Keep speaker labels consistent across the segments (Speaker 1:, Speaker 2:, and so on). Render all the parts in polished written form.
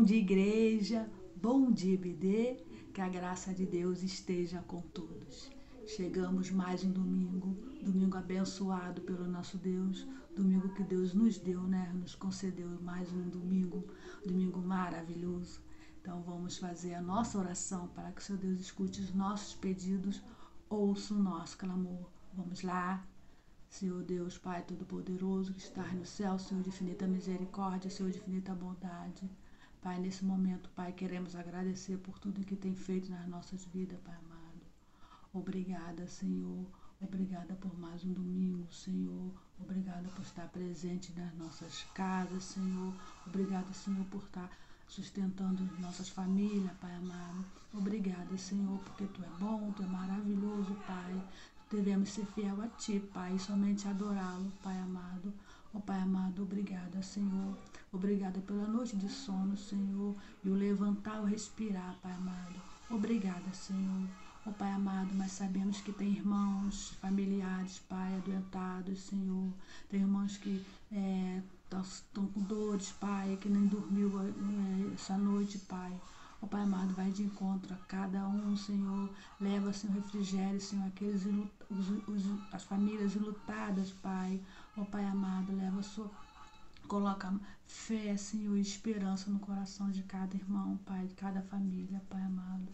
Speaker 1: dia, igreja, bom dia, IBD, que a graça de Deus esteja com todos. Chegamos mais um domingo, domingo abençoado pelo nosso Deus, domingo que Deus nos deu, né? Nos concedeu mais um domingo maravilhoso. Então vamos fazer a nossa oração para que o Seu Deus escute os nossos pedidos, ouça o nosso clamor. Vamos lá. Senhor Deus, Pai Todo-Poderoso, que estás no céu, Senhor de infinita misericórdia, Senhor de infinita bondade. Pai, nesse momento, Pai, queremos agradecer por tudo que tem feito nas nossas vidas, Pai amado. Obrigada, Senhor. Obrigada por mais um domingo, Senhor. Obrigada por estar presente nas nossas casas, Senhor. Obrigada, Senhor, por estar sustentando nossas famílias, Pai amado. Obrigada, Senhor, porque Tu é bom, Tu é maravilhoso, Pai. Devemos ser fiel a Ti, Pai, e somente adorá-lo, Pai amado. Ó Pai amado, obrigada, Senhor. Obrigada pela noite de sono, Senhor, e o levantar, o respirar, Pai amado. Obrigada, Senhor. Ó Pai amado, mas sabemos que tem irmãos, familiares, Pai, adoentados, Senhor. Tem irmãos que estão com dores, Pai, que nem dormiu essa noite, Pai. Ó Pai amado, vai de encontro a cada um, Senhor. Leva, Senhor, refrigério, Senhor, as famílias enlutadas, Pai. Ó Pai amado, coloca fé, Senhor, e esperança no coração de cada irmão, Pai, de cada família, Pai amado.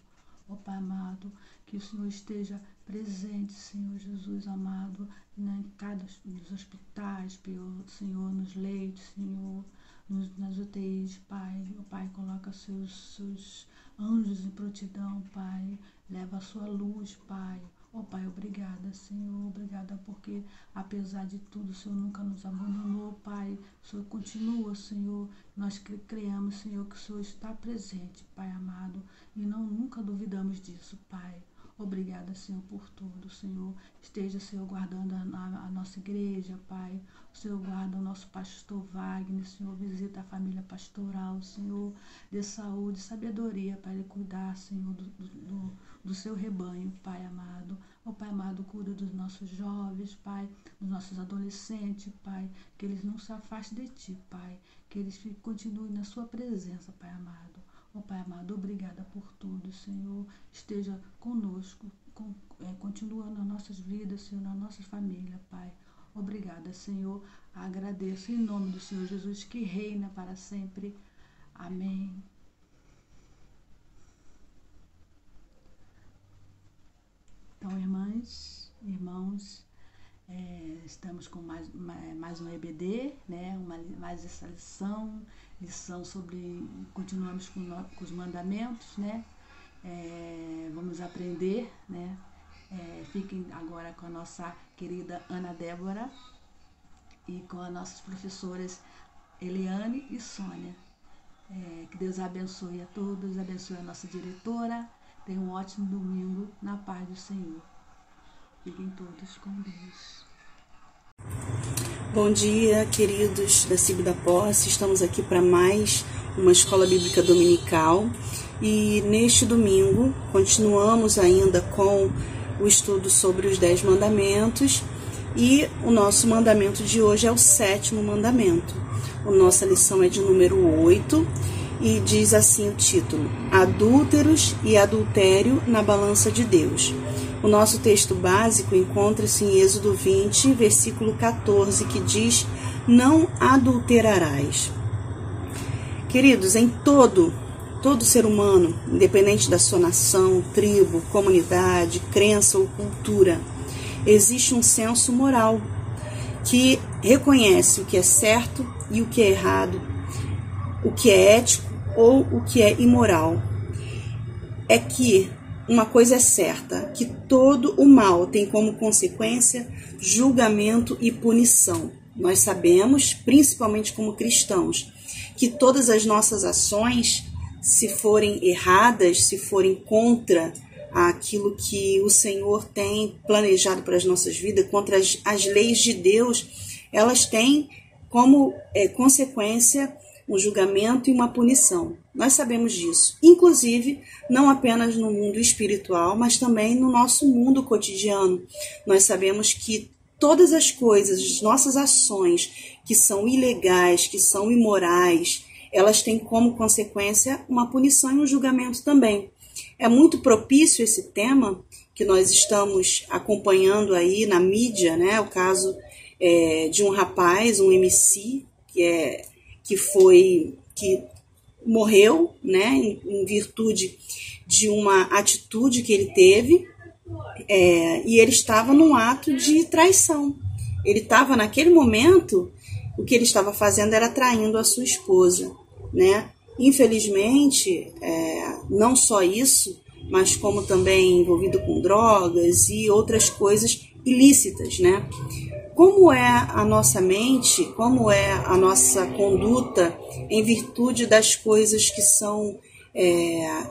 Speaker 1: Ó Pai amado, que o Senhor esteja presente, Senhor Jesus amado, em cada dos hospitais, Senhor, nos leitos, Senhor, nas UTIs, Pai. O Pai coloca seus anjos em prontidão, Pai. Leva a sua luz, Pai. Ó Pai, obrigada, Senhor. Obrigada porque, apesar de tudo, o Senhor nunca nos abandonou, Pai. O Senhor continua, Senhor. Nós creemos, Senhor, que o Senhor está presente, Pai amado. E nunca duvidamos disso, Pai. Obrigada, Senhor, por tudo, Senhor. Esteja, Senhor, guardando a nossa igreja, Pai. O Senhor guarda o nosso pastor Wagner, Senhor. Visita a família pastoral, Senhor. Dê saúde, sabedoria para ele cuidar, Senhor, do seu rebanho, Pai amado. Ó Pai amado, cuida dos nossos jovens, Pai, dos nossos adolescentes, Pai. Que eles não se afastem de Ti, Pai. Que eles continuem na Sua presença, Pai amado. Ó Pai amado, obrigada por tudo, Senhor. Esteja conosco, continua nas nossas vidas, Senhor, na nossa família, Pai. Obrigada, Senhor. Agradeço em nome do Senhor Jesus, que reina para sempre. Amém. Então, irmãs, irmãos, estamos com mais um EBD, né? Mais essa lição sobre, continuamos com os mandamentos, né? Vamos aprender, né? Fiquem agora com a nossa querida Ana Débora e com as nossas professoras Eliane e Sônia. Que Deus abençoe a todos, abençoe a nossa diretora. Tenha um ótimo domingo na paz do Senhor. Fiquem todos com Deus.
Speaker 2: Bom dia, queridos da CIB da Posse. Estamos aqui para mais uma escola bíblica dominical. E neste domingo continuamos ainda com o estudo sobre os 10 mandamentos. E o nosso mandamento de hoje é o 7º mandamento. A nossa lição é de número 8. E diz assim o título: Adúlteros e adultério na balança de Deus. O nosso texto básico encontra-se em Êxodo 20, versículo 14, que diz: Não adulterarás. Queridos, em todo ser humano, independente da sua nação, tribo, comunidade, crença ou cultura, existe um senso moral que reconhece o que é certo e o que é errado, o que é ético ou o que é imoral. É que uma coisa é certa, que todo o mal tem como consequência julgamento e punição. Nós sabemos, principalmente como cristãos, que todas as nossas ações, se forem erradas, se forem contra aquilo que o Senhor tem planejado para as nossas vidas, contra as leis de Deus, elas têm como consequência um julgamento e uma punição. Nós sabemos disso. Inclusive, não apenas no mundo espiritual, mas também no nosso mundo cotidiano. Nós sabemos que todas as coisas, as nossas ações que são ilegais, que são imorais, elas têm como consequência uma punição e um julgamento também. É muito propício esse tema que nós estamos acompanhando aí na mídia, né? O caso de um rapaz, um MC, que morreu, né? Em virtude de uma atitude que ele teve, e ele estava num ato de traição. Ele estava, naquele momento, o que ele estava fazendo era traindo a sua esposa, né? Infelizmente, não só isso, mas como também envolvido com drogas e outras coisas ilícitas, né? Como é a nossa mente, como é a nossa conduta em virtude das coisas que são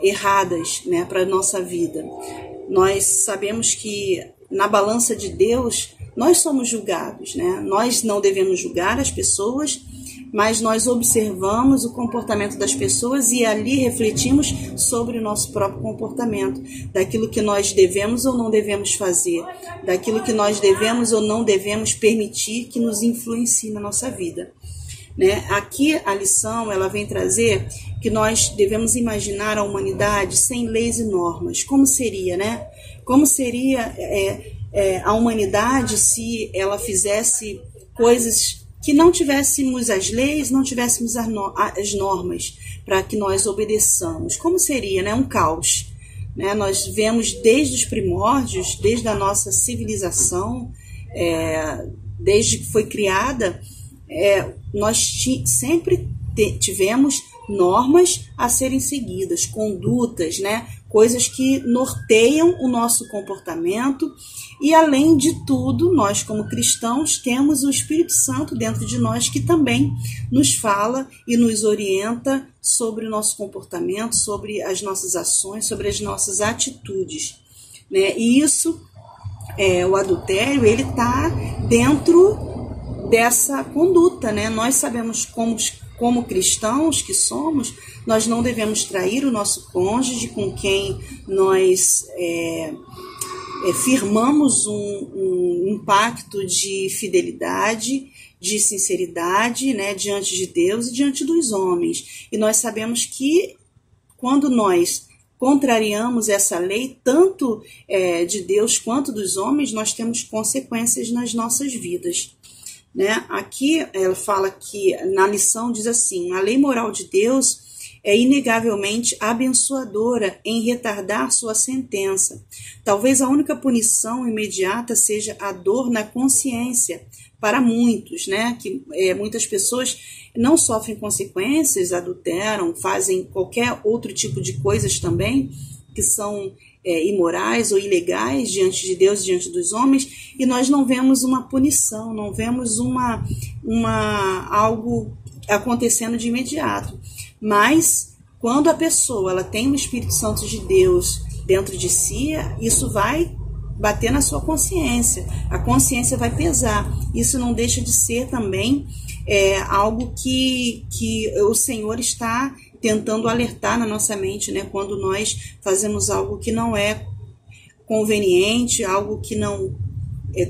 Speaker 2: erradas, né, para a nossa vida? Nós sabemos que na balança de Deus nós somos julgados, né? Nós não devemos julgar as pessoas, mas nós observamos o comportamento das pessoas e ali refletimos sobre o nosso próprio comportamento, daquilo que nós devemos ou não devemos fazer, daquilo que nós devemos ou não devemos permitir que nos influencie na nossa vida, né? Aqui a lição ela vem trazer que nós devemos imaginar a humanidade sem leis e normas. Como seria, né? Como seria a humanidade se ela fizesse coisas que não tivéssemos as leis, não tivéssemos as normas para que nós obedeçamos? Como seria, né? Um caos, né? Nós vemos desde os primórdios, desde a nossa civilização, desde que foi criada, nós sempre tivemos normas a serem seguidas, condutas, né? Coisas que norteiam o nosso comportamento. E, além de tudo, nós, como cristãos, temos o Espírito Santo dentro de nós que também nos fala e nos orienta sobre o nosso comportamento, sobre as nossas ações, sobre as nossas atitudes, né? E isso, o adultério, ele está dentro dessa conduta, né? Nós sabemos como cristãos que somos, nós não devemos trair o nosso cônjuge com quem nós firmamos um pacto de fidelidade, de sinceridade, né, diante de Deus e diante dos homens. E nós sabemos que quando nós contrariamos essa lei, tanto de Deus quanto dos homens, nós temos consequências nas nossas vidas, né? Aqui ela fala que na lição diz assim: a lei moral de Deus é inegavelmente abençoadora em retardar sua sentença. Talvez a única punição imediata seja a dor na consciência para muitos, né? Que muitas pessoas não sofrem consequências, adulteram, fazem qualquer outro tipo de coisas também que são imorais ou ilegais diante de Deus e diante dos homens, e nós não vemos uma punição, não vemos algo acontecendo de imediato. Mas quando a pessoa ela tem o Espírito Santo de Deus dentro de si, isso vai bater na sua consciência, a consciência vai pesar. Isso não deixa de ser também algo que o Senhor está tentando alertar na nossa mente, né? Quando nós fazemos algo que não é conveniente, algo que não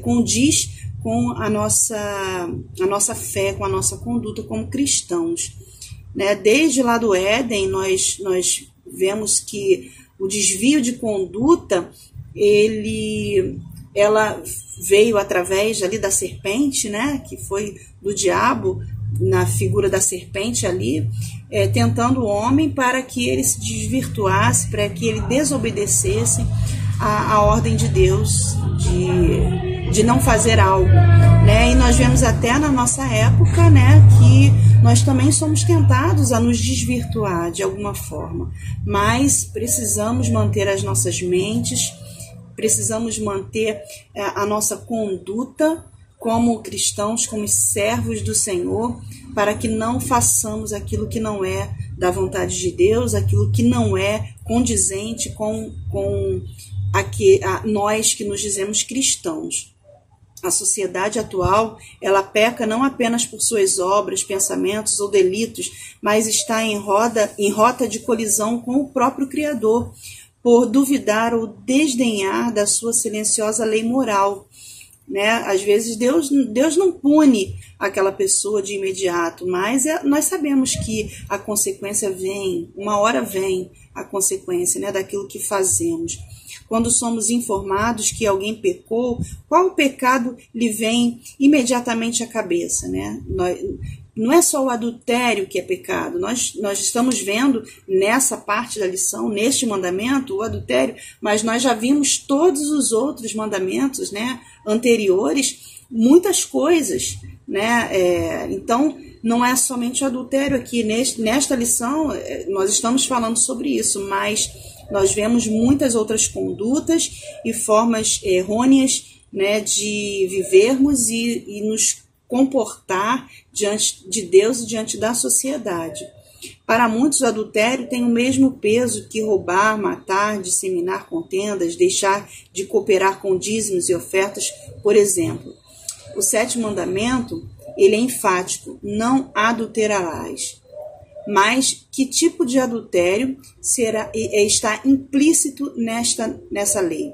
Speaker 2: condiz com a nossa fé, com a nossa conduta como cristãos, né? Desde lá do Éden, nós vemos que o desvio de conduta, ela veio através ali da serpente, né? Que foi do diabo, na figura da serpente ali, tentando o homem para que ele se desvirtuasse, para que ele desobedecesse a ordem de Deus de não fazer algo, né? E nós vemos até na nossa época, né, que nós também somos tentados a nos desvirtuar de alguma forma, mas precisamos manter as nossas mentes, precisamos manter a nossa conduta como cristãos, como servos do Senhor, para que não façamos aquilo que não é da vontade de Deus, aquilo que não é condizente com nós que nos dizemos cristãos. A sociedade atual, ela peca não apenas por suas obras, pensamentos ou delitos, mas está em rota de colisão com o próprio Criador, por duvidar ou desdenhar da sua silenciosa lei moral, né? Às vezes Deus não pune aquela pessoa de imediato, mas nós sabemos que a consequência vem, uma hora vem a consequência, né, daquilo que fazemos. Quando somos informados que alguém pecou, qual pecado lhe vem imediatamente à cabeça, né? Não é só o adultério que é pecado. Nós estamos vendo nessa parte da lição, neste mandamento, o adultério, mas nós já vimos todos os outros mandamentos, né, anteriores, muitas coisas, né? Então, não é somente o adultério aqui. Nesta lição, nós estamos falando sobre isso, mas nós vemos muitas outras condutas e formas errôneas, né, de vivermos e nos comportar diante de Deus e diante da sociedade. Para muitos, o adultério tem o mesmo peso que roubar, matar, disseminar contendas, deixar de cooperar com dízimos e ofertas, por exemplo. O 7º mandamento, ele é enfático: não adulterarás. Mas que tipo de adultério está implícito nessa lei?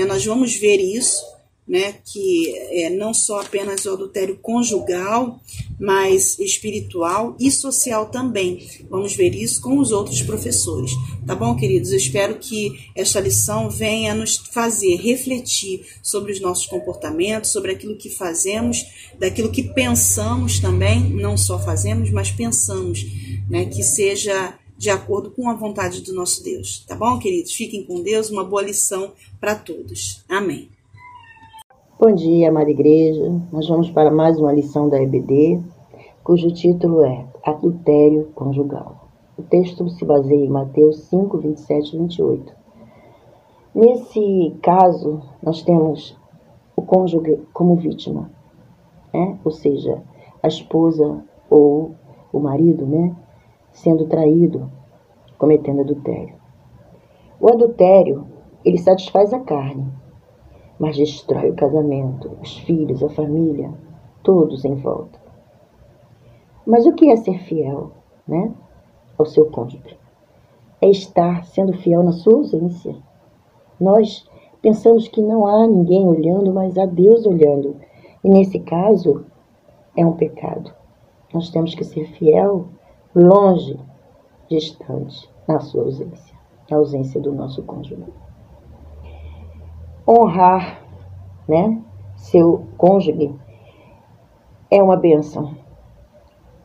Speaker 2: Nós vamos ver isso, né, que não só apenas o adultério conjugal, mas espiritual e social também. Vamos ver isso com os outros professores. Tá bom, queridos? Eu espero que esta lição venha nos fazer refletir sobre os nossos comportamentos, sobre aquilo que fazemos, daquilo que pensamos também, não só fazemos, mas pensamos, né, que seja de acordo com a vontade do nosso Deus. Tá bom, queridos? Fiquem com Deus, uma boa lição para todos. Amém.
Speaker 3: Bom dia, amada igreja. Nós vamos para mais uma lição da EBD, cujo título é Adultério Conjugal. O texto se baseia em Mateus 5, 27 e 28. Nesse caso, nós temos o cônjuge como vítima, né? Ou seja, a esposa ou o marido, né, sendo traído, cometendo adultério. O adultério, ele satisfaz a carne, mas destrói o casamento, os filhos, a família, todos em volta. Mas o que é ser fiel, né, ao seu cônjuge? É estar sendo fiel na sua ausência. Nós pensamos que não há ninguém olhando, mas há Deus olhando. E nesse caso, é um pecado. Nós temos que ser fiel longe, distante, na sua ausência, na ausência do nosso cônjuge. Honrar, né, seu cônjuge é uma bênção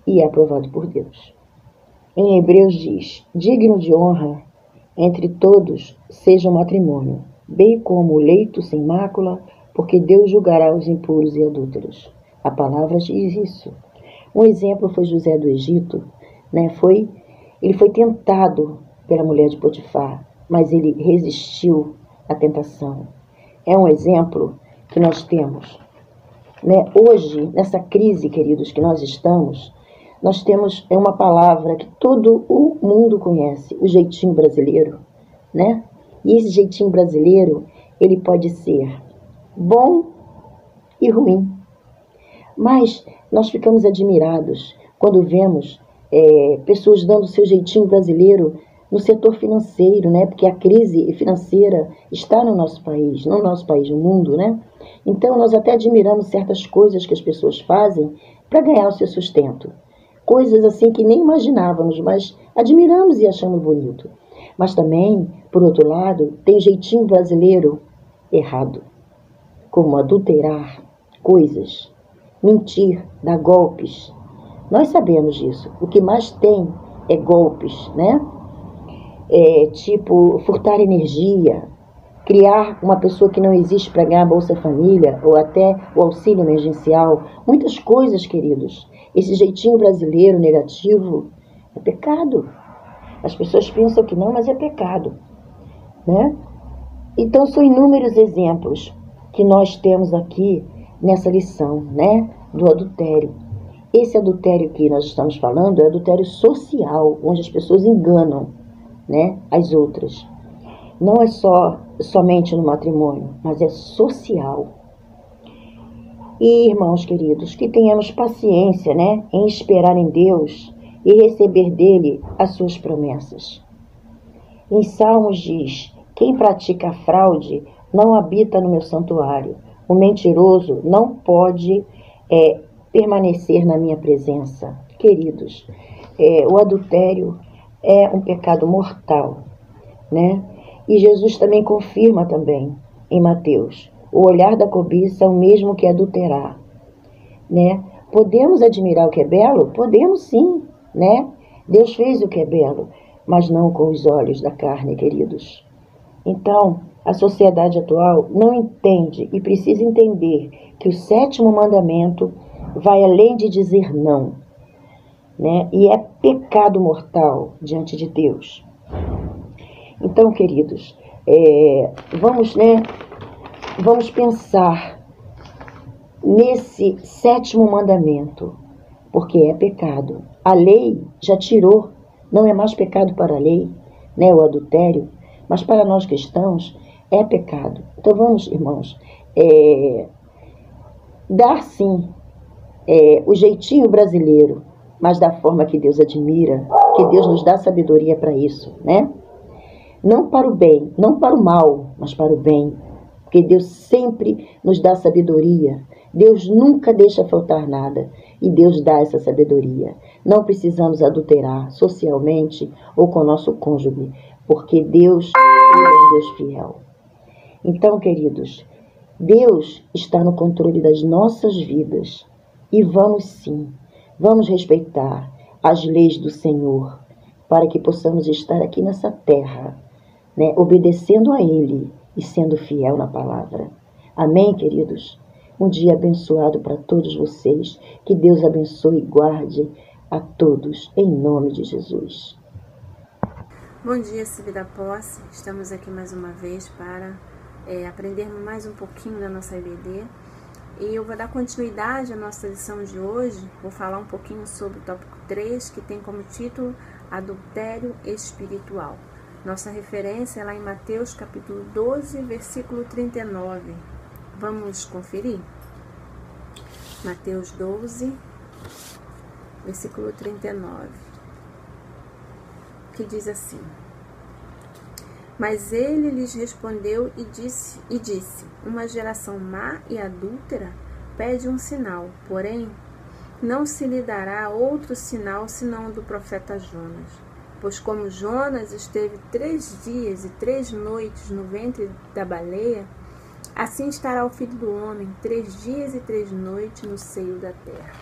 Speaker 3: e é aprovado por Deus. Em Hebreus diz: digno de honra entre todos seja o matrimônio, bem como o leito sem mácula, porque Deus julgará os impuros e adúlteros. A palavra diz isso. Um exemplo foi José do Egito, né? Ele foi tentado pela mulher de Potifar, mas ele resistiu à tentação. É um exemplo que nós temos, né? Hoje, nessa crise, queridos, que nós estamos, nós temos uma palavra que todo o mundo conhece, o jeitinho brasileiro, né? E esse jeitinho brasileiro, ele pode ser bom e ruim. Mas nós ficamos admirados quando vemos pessoas dando o seu jeitinho brasileiro no setor financeiro, né? Porque a crise financeira está no nosso país, não no nosso país, no mundo, né? Então, nós até admiramos certas coisas que as pessoas fazem para ganhar o seu sustento. Coisas assim que nem imaginávamos, mas admiramos e achamos bonito. Mas também, por outro lado, tem jeitinho brasileiro errado, como adulterar coisas, mentir, dar golpes. Nós sabemos disso. O que mais tem é golpes, né? Tipo, furtar energia, criar uma pessoa que não existe para ganhar a Bolsa Família ou até o auxílio emergencial. Muitas coisas, queridos. Esse jeitinho brasileiro negativo é pecado. As pessoas pensam que não, mas é pecado, né? Então, são inúmeros exemplos que nós temos aqui nessa lição, né, do adultério. Esse adultério que nós estamos falando é adultério social, onde as pessoas enganam, né, as outras. Não é somente no matrimônio, mas é social. E, irmãos queridos, que tenhamos paciência, né, em esperar em Deus e receber dele as suas promessas. Em Salmos diz: quem pratica a fraude não habita no meu santuário. O mentiroso não pode permanecer na minha presença. Queridos, o adultério é um pecado mortal, né? E Jesus também confirma também em Mateus: o olhar da cobiça é o mesmo que adulterar, né? Podemos admirar o que é belo? Podemos sim, né? Deus fez o que é belo, mas não com os olhos da carne, queridos. Então, a sociedade atual não entende e precisa entender que o 7º mandamento vai além de dizer não, né? E é pecado mortal diante de Deus. Então, queridos, vamos pensar nesse 7º mandamento, porque é pecado. A lei já tirou, não é mais pecado para a lei, né, o adultério, mas para nós cristãos é pecado. Então vamos, irmãos, dar sim o jeitinho brasileiro, mas da forma que Deus admira, que Deus nos dá sabedoria para isso, né? Não para o bem, não para o mal, mas para o bem. Porque Deus sempre nos dá sabedoria. Deus nunca deixa faltar nada. E Deus dá essa sabedoria. Não precisamos adulterar socialmente ou com o nosso cônjuge, porque Deus é um Deus fiel. Então, queridos, Deus está no controle das nossas vidas. E vamos respeitar as leis do Senhor, para que possamos estar aqui nessa terra, né, obedecendo a Ele e sendo fiel na palavra. Amém, queridos? Um dia abençoado para todos vocês. Que Deus abençoe e guarde a todos, em nome de Jesus.
Speaker 4: Bom dia, CIB da Posse. Estamos aqui mais uma vez para aprendermos mais um pouquinho da nossa IBD. E eu vou dar continuidade à nossa lição de hoje. Vou falar um pouquinho sobre o tópico 3, que tem como título Adultério Espiritual. Nossa referência é lá em Mateus capítulo 12, versículo 39. Vamos conferir? Mateus 12, versículo 39, que diz assim: Mas ele lhes respondeu e disse: Uma geração má e adúltera pede um sinal, porém não se lhe dará outro sinal senão o do profeta Jonas. Pois como Jonas esteve 3 dias e 3 noites no ventre da baleia, assim estará o Filho do Homem 3 dias e 3 noites no seio da terra.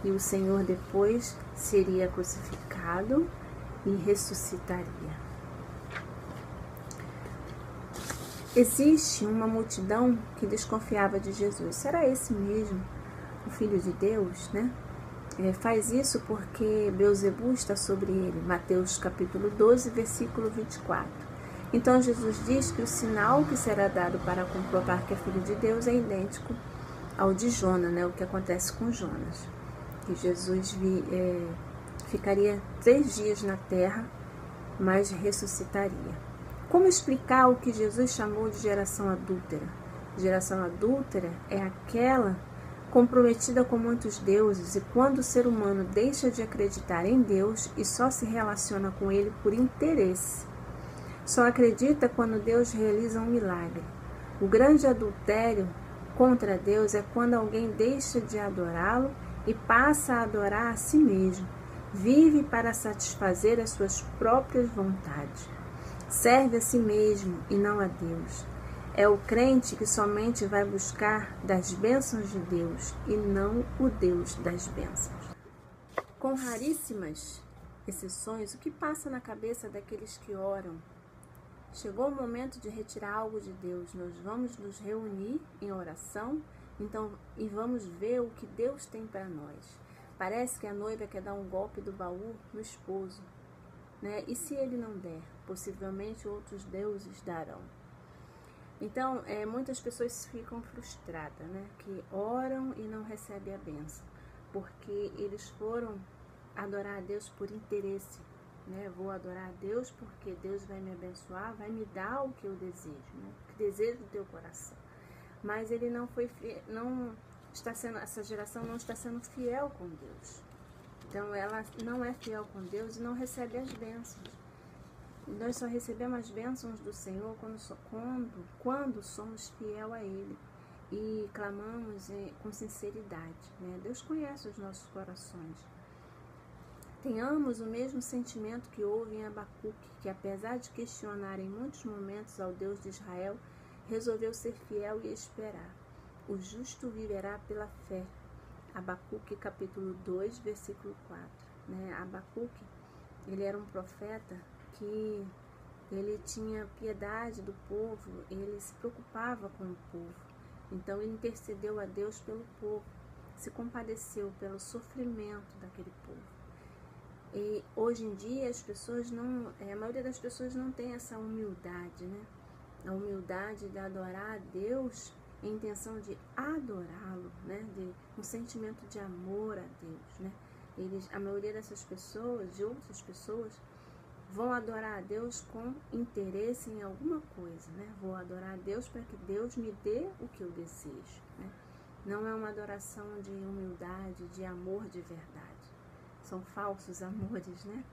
Speaker 4: E o Senhor depois seria crucificado e ressuscitaria. Existe uma multidão que desconfiava de Jesus. Será esse mesmo o Filho de Deus, né? Faz isso porque Beelzebul está sobre ele. Mateus capítulo 12, versículo 24. Então Jesus diz que o sinal que será dado para comprovar que é Filho de Deus é idêntico ao de Jonas, né? O que acontece com Jonas. Que Jesus ficaria 3 dias na terra, mas ressuscitaria. Como explicar o que Jesus chamou de geração adúltera? Geração adúltera é aquela comprometida com muitos deuses, e quando o ser humano deixa de acreditar em Deus e só se relaciona com ele por interesse. Só acredita quando Deus realiza um milagre. O grande adultério contra Deus é quando alguém deixa de adorá-lo e passa a adorar a si mesmo. Vive para satisfazer as suas próprias vontades. Serve a si mesmo e não a Deus. É o crente que somente vai buscar das bênçãos de Deus e não o Deus das bênçãos. Com raríssimas exceções, o que passa na cabeça daqueles que oram? Chegou o momento de retirar algo de Deus. Nós vamos nos reunir em oração, e vamos ver o que Deus tem para nós. Parece que a noiva quer dar um golpe do baú no esposo, né? E se ele não der, possivelmente outros deuses darão. Então, muitas pessoas ficam frustradas, né? Que oram e não recebem a bênção, porque eles foram adorar a Deus por interesse, né? Vou adorar a Deus porque Deus vai me abençoar, vai me dar o que eu desejo, né? O que desejo do teu coração. Mas ele essa geração não está sendo fiel com Deus. Então, ela não é fiel com Deus e não recebe as bênçãos. Nós só recebemos as bênçãos do Senhor quando somos fiel a Ele. e clamamos com sinceridade, né? Deus conhece os nossos corações. Tenhamos o mesmo sentimento que houve em Abacuque, que apesar de questionar em muitos momentos ao Deus de Israel, resolveu ser fiel e esperar. O justo viverá pela fé. Abacuque capítulo 2, versículo 4. Né? Abacuque, ele era um profeta que ele tinha piedade do povo, ele se preocupava com o povo. Então ele intercedeu a Deus pelo povo, se compadeceu pelo sofrimento daquele povo. E hoje em dia as pessoas não, a maioria das pessoas não tem essa humildade, né? A humildade de adorar a Deus em intenção de adorá-lo, né? De um sentimento de amor a Deus, né? A maioria dessas pessoas, de outras pessoas, vão adorar a Deus com interesse em alguma coisa, né? Vou adorar a Deus para que Deus me dê o que eu desejo, né? Não é uma adoração de humildade, de amor de verdade. São falsos amores, né?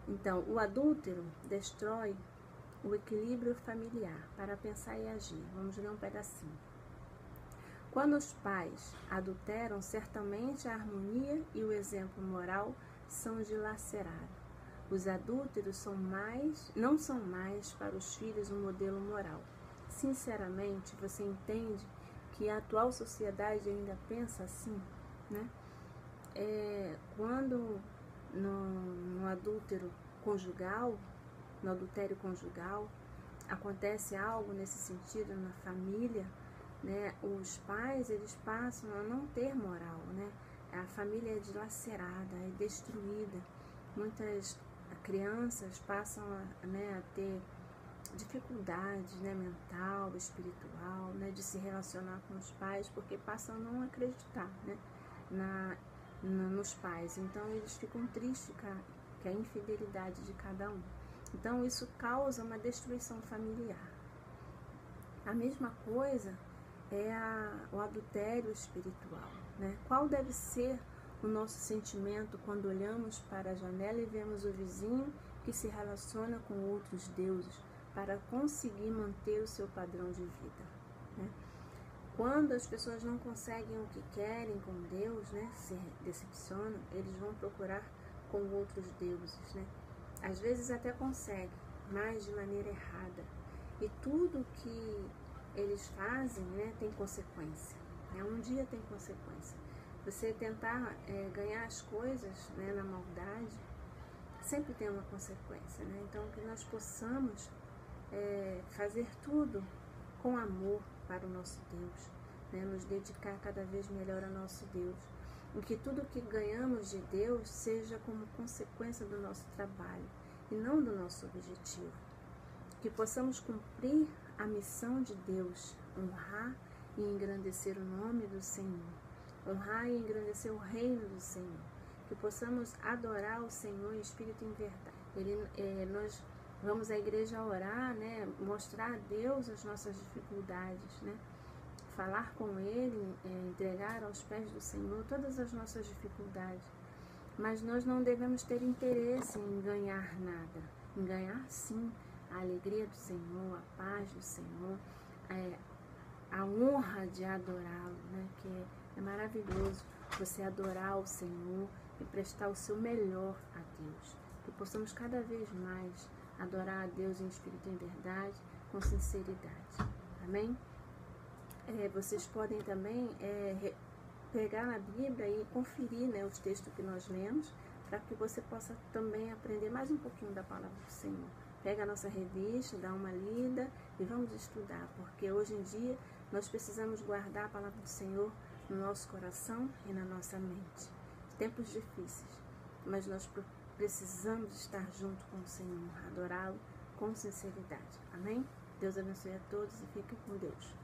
Speaker 4: Então, o adúltero destrói o equilíbrio familiar para pensar e agir. Vamos ler um pedacinho. Quando os pais adulteram, certamente a harmonia e o exemplo moral são dilacerados. Os adúlteros não são mais para os filhos um modelo moral. Sinceramente, você entende que a atual sociedade ainda pensa assim, né? Quando no adultério conjugal, acontece algo nesse sentido na família, né? Os pais, eles passam a não ter moral, né? A família é dilacerada, é destruída. Muitas crianças passam a ter dificuldade, né, mental, espiritual, né, de se relacionar com os pais, porque passam a não acreditar, né, nos pais. Então eles ficam tristes com a infidelidade de cada um. Então isso causa uma destruição familiar. A mesma coisa é o adultério espiritual, né? Qual deve ser o nosso sentimento quando olhamos para a janela e vemos o vizinho que se relaciona com outros deuses para conseguir manter o seu padrão de vida, né? Quando as pessoas não conseguem o que querem com Deus, né, se decepcionam, eles vão procurar com outros deuses, né? Às vezes até conseguem, mas de maneira errada. E tudo que eles fazem, né, tem consequência, né? Um dia tem consequência. Você tentar ganhar as coisas, né, na maldade, sempre tem uma consequência, né? Então, que nós possamos fazer tudo com amor para o nosso Deus, né? Nos dedicar cada vez melhor ao nosso Deus. E que tudo que ganhamos de Deus seja como consequência do nosso trabalho e não do nosso objetivo. Que possamos cumprir a missão de Deus, honrar e engrandecer o nome do Senhor. Honrar e engrandecer o reino do Senhor. Que possamos adorar o Senhor em espírito e em verdade. Nós vamos à igreja orar, né? Mostrar a Deus as nossas dificuldades, né? Falar com Ele, entregar aos pés do Senhor todas as nossas dificuldades. Mas nós não devemos ter interesse em ganhar nada. Em ganhar, sim, a alegria do Senhor, a paz do Senhor, a honra de adorá-lo, né? Que é maravilhoso você adorar o Senhor e prestar o seu melhor a Deus. Que possamos cada vez mais adorar a Deus em espírito e em verdade, com sinceridade. Amém? Vocês podem também pegar na Bíblia e conferir, né, os textos que nós lemos, para que você possa também aprender mais um pouquinho da palavra do Senhor. Pega a nossa revista, dá uma lida e vamos estudar, porque hoje em dia nós precisamos guardar a palavra do Senhor no nosso coração e na nossa mente. Tempos difíceis, mas nós precisamos estar junto com o Senhor, adorá-lo com sinceridade. Amém? Deus abençoe a todos e fiquem com Deus.